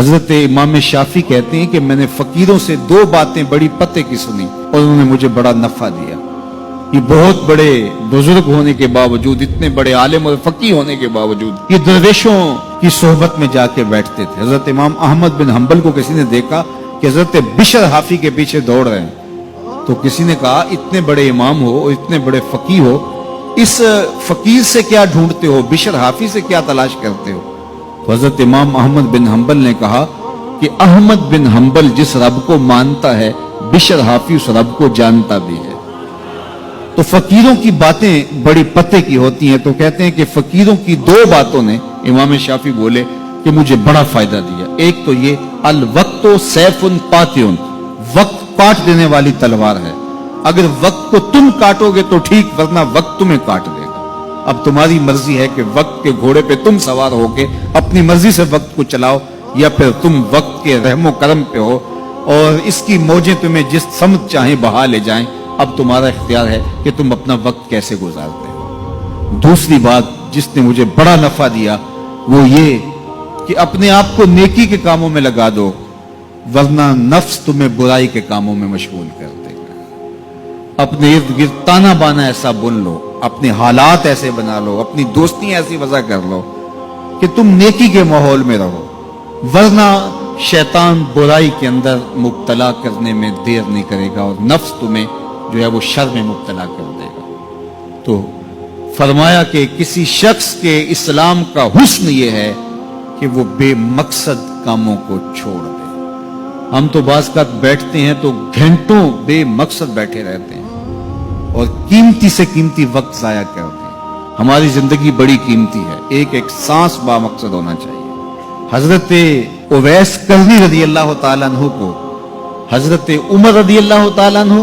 हजरत इमाम शाफी कहते हैं कि मैंने फकीरों से दो बातें बड़ी पते की सुनी और उन्होंने मुझे बड़ा नफा दिया। ये बहुत बड़े बुजुर्ग होने के बावजूद, इतने बड़े आलिम और फकीह होने के बावजूद ये दरवेशों की सोहबत में जाके बैठते थे। हजरत इमाम अहमद बिन हंबल को किसी ने देखा कि हजरत बिशर हाफी के पीछे दौड़ रहे हैं, तो किसी ने कहा इतने बड़े इमाम हो और इतने बड़े फकीह हो, इस फकीर से क्या ढूंढते हो, बिशर हाफी से क्या तलाश करते हो? तो हजरत इमाम अहमद बिन हंबल ने कहा कि अहमद बिन हंबल जिस रब को मानता है, बिशर हाफी उस रब को जानता भी है। तो फकीरों की बातें बड़ी पते की होती हैं। तो कहते हैं कि फकीरों की दो बातों ने, इमाम शाफी बोले, कि मुझे बड़ा फायदा दिया। एक तो ये अल वक्तो सैफुन पातियुन, वक्त काट देने वाली तलवार है। अगर वक्त को तुम काटोगे तो ठीक, वरना वक्त तुम्हें काट देगा। अब तुम्हारी मर्जी है कि वक्त के घोड़े पे तुम सवार होके अपनी मर्जी से वक्त को चलाओ, या फिर तुम वक्त के रहमो करम पे हो और इसकी मौजें तुम्हें जिस समत चाहे बहा ले जाएं। अब तुम्हारा इख्तियार है कि तुम अपना वक्त कैसे गुजारते हो। दूसरी बात जिसने मुझे बड़ा नफा दिया वो ये कि अपने आप को नेकी के कामों में लगा दो, वरना नफ्स तुम्हें बुराई के कामों में मशगूल कर देगा। अपने इर्द गिर्द ताना बाना ऐसा बुन लो, अपने हालात ऐसे बना लो, अपनी दोस्ती ऐसी वजह कर लो कि तुम नेकी के माहौल में रहो, वरना शैतान बुराई के अंदर मुब्तला करने में देर नहीं करेगा और नफ्स तुम्हें जो है वो शर में मुब्तला कर देगा। तो फरमाया कि किसी शख्स के इस्लाम का हुस्न ये है कि वो बेमकसद कामों को छोड़ दे। हम तो बाज़ का बैठते हैं तो घंटों बेमकसद बैठे रहते हैं और कीमती से कीमती वक्त जाया करते हैं। हमारी जिंदगी बड़ी कीमती है, एक एक सांस बामकसद होना चाहिए। हजरत उवैस करनी रदी अल्लाह ताला अन्हु को हजरत उमर रदी अल्लाह ताला अन्हु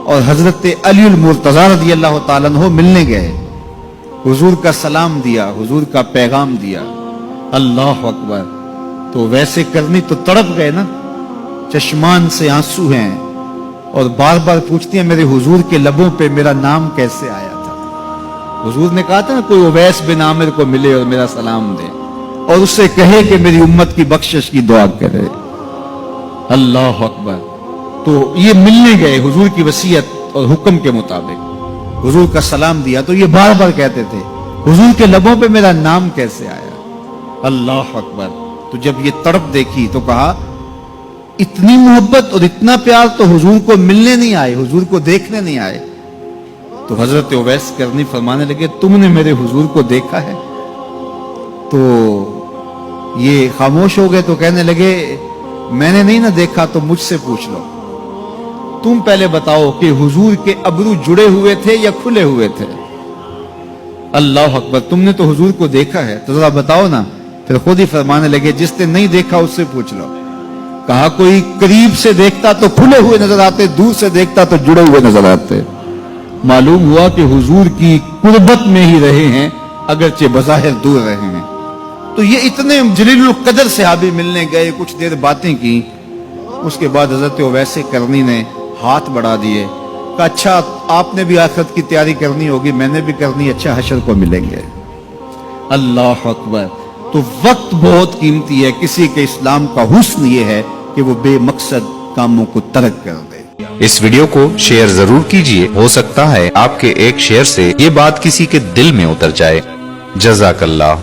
और हजरत अली मुर्तजा रदी अल्लाह ताला अन्हु मिलने गए। हुजूर का सलाम दिया, हुजूर का पैगाम दिया। अल्लाह अकबर। तो वैसे करनी तो तड़प गए ना, चश्मान से आंसू हैं और बार बार पूछती हैं मेरे हुजूर के लबों पे मेरा नाम कैसे आया था। हुजूर ने कहा था ना कोई उवैस बिन आमिर को मिले और मेरा सलाम दे और उससे कहे कि मेरी उम्मत की बख्शिश की दुआ करे। अल्लाह अकबर। तो ये मिलने गए हुजूर की वसीयत और हुक्म के मुताबिक, हुजूर का सलाम दिया। तो ये बार बार कहते थे हुजूर के लबों पे मेरा नाम कैसे आया। अल्लाह अकबर। तो जब ये तड़प देखी तो कहा इतनी मोहब्बत और इतना प्यार तो हुजूर को मिलने नहीं आए, हुजूर को देखने नहीं आए। तो हजरत उवैस करनी फरमाने लगे तुमने मेरे हुजूर को देखा है? तो ये खामोश हो गए। तो कहने लगे मैंने नहीं ना देखा तो मुझसे पूछ लो, तुम पहले बताओ कि हुजूर के अबरू जुड़े हुए थे या खुले हुए थे? अल्लाह अकबर। तुमने तो हुजूर को देखा है तो जरा बताओ ना। फिर खुद ही फरमाने लगे जिसने नहीं देखा उससे पूछ लो। कहा कोई करीब से देखता तो खुले हुए नजर आते, दूर से देखता तो जुड़े हुए नजर आते। मालूम हुआ कि हुजूर की कुर्बत में ही रहे हैं, अगरचे बज़ाहिर दूर रहे हैं। तो ये इतने जलीलुल कदर सहाबी मिलने गए, कुछ देर बातें की। उसके बाद हजरत उवैस करनी ने हाथ बढ़ा दिए, कहा अच्छा आपने भी आखिरत की तैयारी करनी होगी, मैंने भी करनी, अच्छा हशर को मिलेंगे। अल्लाह अकबर। तो वक्त बहुत कीमती है। किसी के इस्लाम का हुस्न ये है कि वो बेमकसद कामों को तर्क कर दे। इस वीडियो को शेयर जरूर कीजिए, हो सकता है आपके एक शेयर से ये बात किसी के दिल में उतर जाए। जज़ाकल्लाह।